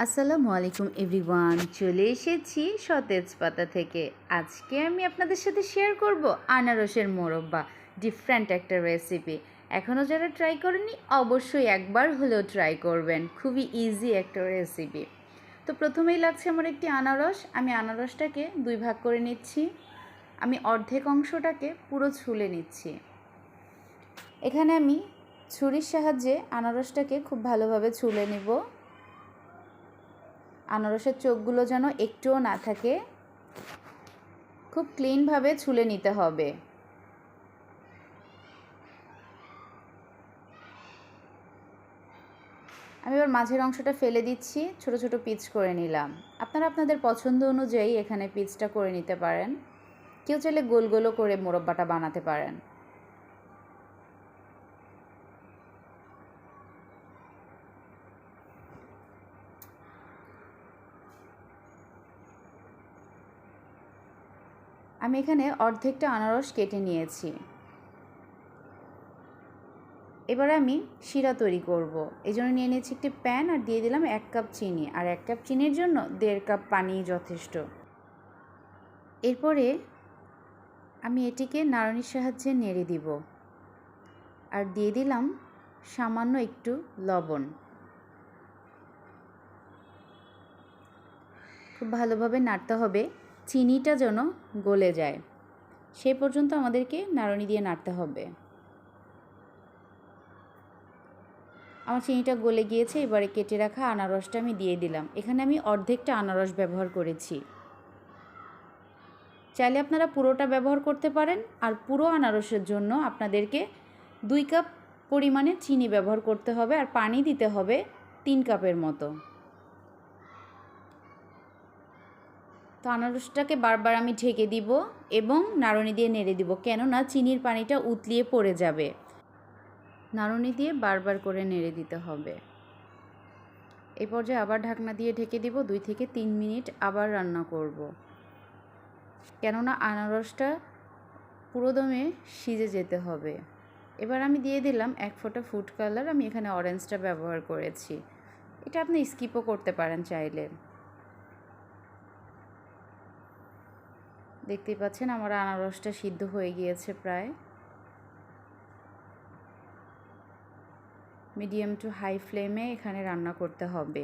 আসসালামু আলাইকুম এভরিওয়ান, চলে এসেছি সতেজ পাতা থেকে। আজকে আমি আপনাদের সাথে শেয়ার করব আনারসের মোরব্বা, ডিফারেন্ট একটা রেসিপি। এখনও যারা ট্রাই করেননি অবশ্যই একবার হলেও ট্রাই করবেন, খুবই ইজি একটা রেসিপি। তো প্রথমেই লাগছে আমার একটি আনারস। আমি আনারসটাকে দুই ভাগ করে নিচ্ছি। আমি অর্ধেক অংশটাকে পুরো ছুলে নিচ্ছি। এখানে আমি ছুরির সাহায্যে আনারসটাকে খুব ভালোভাবে ছুলে নেব। আনারসের চোখগুলো যেন একটুও না থাকে, খুব ক্লিনভাবে ছুলে নিতে হবে। আমি এবার মাঝের অংশটা ফেলে দিচ্ছি, ছোট ছোট পিচ করে নিলাম। আপনারা আপনাদের পছন্দ অনুযায়ী এখানে পিচটা করে নিতে পারেন। কেউ চাইলে গোল গোলও করে মোরব্বাটা বানাতে পারেন। আমি এখানে অর্ধেকটা আনারস কেটে নিয়েছি। এবার আমি শিরা তৈরি করব। এই জন্য নিয়ে নিয়েছি একটি প্যান আর দিয়ে দিলাম 1 কাপ চিনি। আর 1 কাপ চিনির জন্য 1.5 কাপ পানি যথেষ্ট। এরপরে আমি এটিকে নাড়নির সাহায্যে নেড়ে দিব আর দিয়ে দিলাম সামান্য একটু লবণ। খুব ভালোভাবে নাড়তে হবে, চিনিটা যেন গলে যায় সেই পর্যন্ত আমাদেরকে নাড়নি দিয়ে নাড়তে হবে। আমার চিনিটা গলে গিয়েছে। এবারে কেটে রাখা আনারসটা আমি দিয়ে দিলাম। এখানে আমি অর্ধেকটা আনারস ব্যবহার করেছি। চাইলে আপনারা পুরোটা ব্যবহার করতে পারেন। আর পুরো আনারসের জন্য আপনাদেরকে 2 কাপ পরিমাণে চিনি ব্যবহার করতে হবে আর পানি দিতে হবে 3 কাপের মতো। তো আনারসটাকে বারবার আমি ঢেকে দিব এবং নাড়নি দিয়ে নেড়ে দিব, কেননা চিনির পানিটা উতলিয়ে পড়ে যাবে। নাড়নি দিয়ে বারবার করে নেড়ে দিতে হবে। এই পর্যায়ে আবার ঢাকনা দিয়ে ঢেকে দিব। 2 থেকে 3 মিনিট আবার রান্না করব, কেননা আনারসটা পুরোদমে সিজে যেতে হবে। এবার আমি দিয়ে দিলাম 1 ফোঁটা ফুড কালার। আমি এখানে অরেঞ্জটা ব্যবহার করেছি। এটা আপনি স্কিপও করতে পারেন চাইলে। দেখতেই পাচ্ছেন আমার আনারসটা সিদ্ধ হয়ে গিয়েছে প্রায়। মিডিয়াম টু হাই ফ্লেমে এখানে রান্না করতে হবে।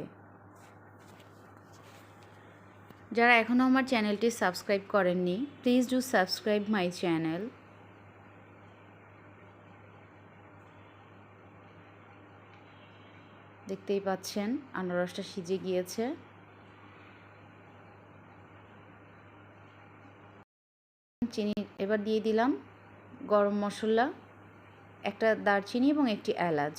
যারা এখনও আমার চ্যানেলটি সাবস্ক্রাইব করেননি, please do subscribe my channel. দেখতেই পাচ্ছেন আনারসটা সিজে গিয়েছে। চিনি এবার দিয়ে দিলাম গরম মশলা, একটা দারচিনি এবং একটি এলাচ।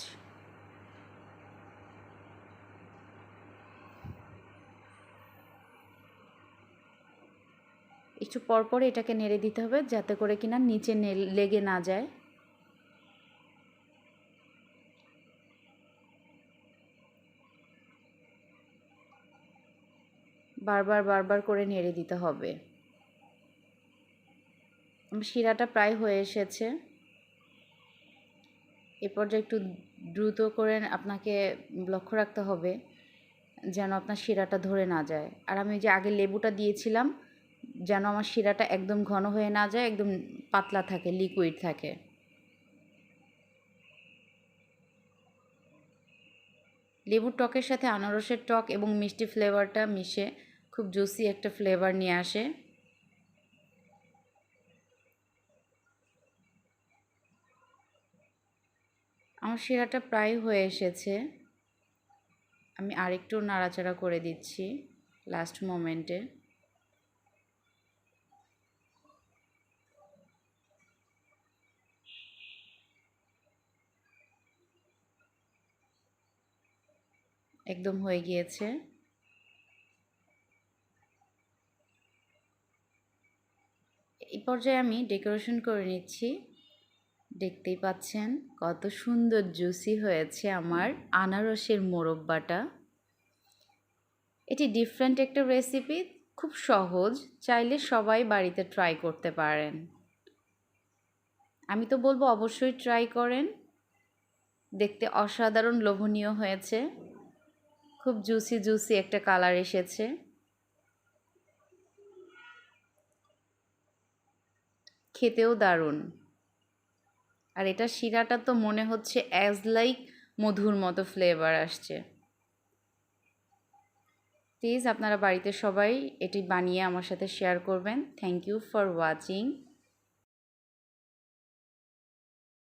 একটু পরপর এটাকে নেড়ে দিতে হবে যাতে করে কিনা নিচে লেগে না যায়। বারবার করে নেড়ে দিতে হবে। শিরাটা প্রায় হয়ে এসেছে। এ পর্যায়ে একটু দ্রুত করে আপনাকে লক্ষ্য রাখতে হবে যেন আপনার শিরাটা ধরে না যায়। আর আমি যে আগে লেবুটা দিয়েছিলাম যেন আমার শিরাটা একদম ঘন হয়ে না যায়, একদম পাতলা থাকে, লিকুইড থাকে। লেবুর টকের সাথে আনারসের টক এবং মিষ্টি ফ্লেভারটা মিশে খুব জুসি একটা ফ্লেভার নিয়ে আসে। আমার শিরাটা প্রায় হয়ে এসেছে। আমি আরেকটু নাড়াচাড়া করে দিচ্ছি লাস্ট মোমেন্টে। একদম হয়ে গিয়েছে। এই পর্যায়ে আমি ডেকোরেশন করে নিচ্ছি। দেখতেই পাচ্ছেন কত সুন্দর জুসি হয়েছে আমার আনারসের মোরব্বাটা। এটি ডিফারেন্ট একটা রেসিপি, খুব সহজ, চাইলে সবাই বাড়িতে ট্রাই করতে পারেন। আমি তো বলবো অবশ্যই ট্রাই করেন। দেখতে অসাধারণ লোভনীয় হয়েছে। খুব জুসি জুসি একটা কালার এসেছে। খেতেও দারুণ। আর এটা শিরাটা তো মনে হচ্ছে অ্যাজ লাইক মধুর মতো ফ্লেভার আসছে। প্লিজ আপনারা বাড়িতে সবাই এটি বানিয়ে আমার সাথে শেয়ার করবেন। Thank you for watching.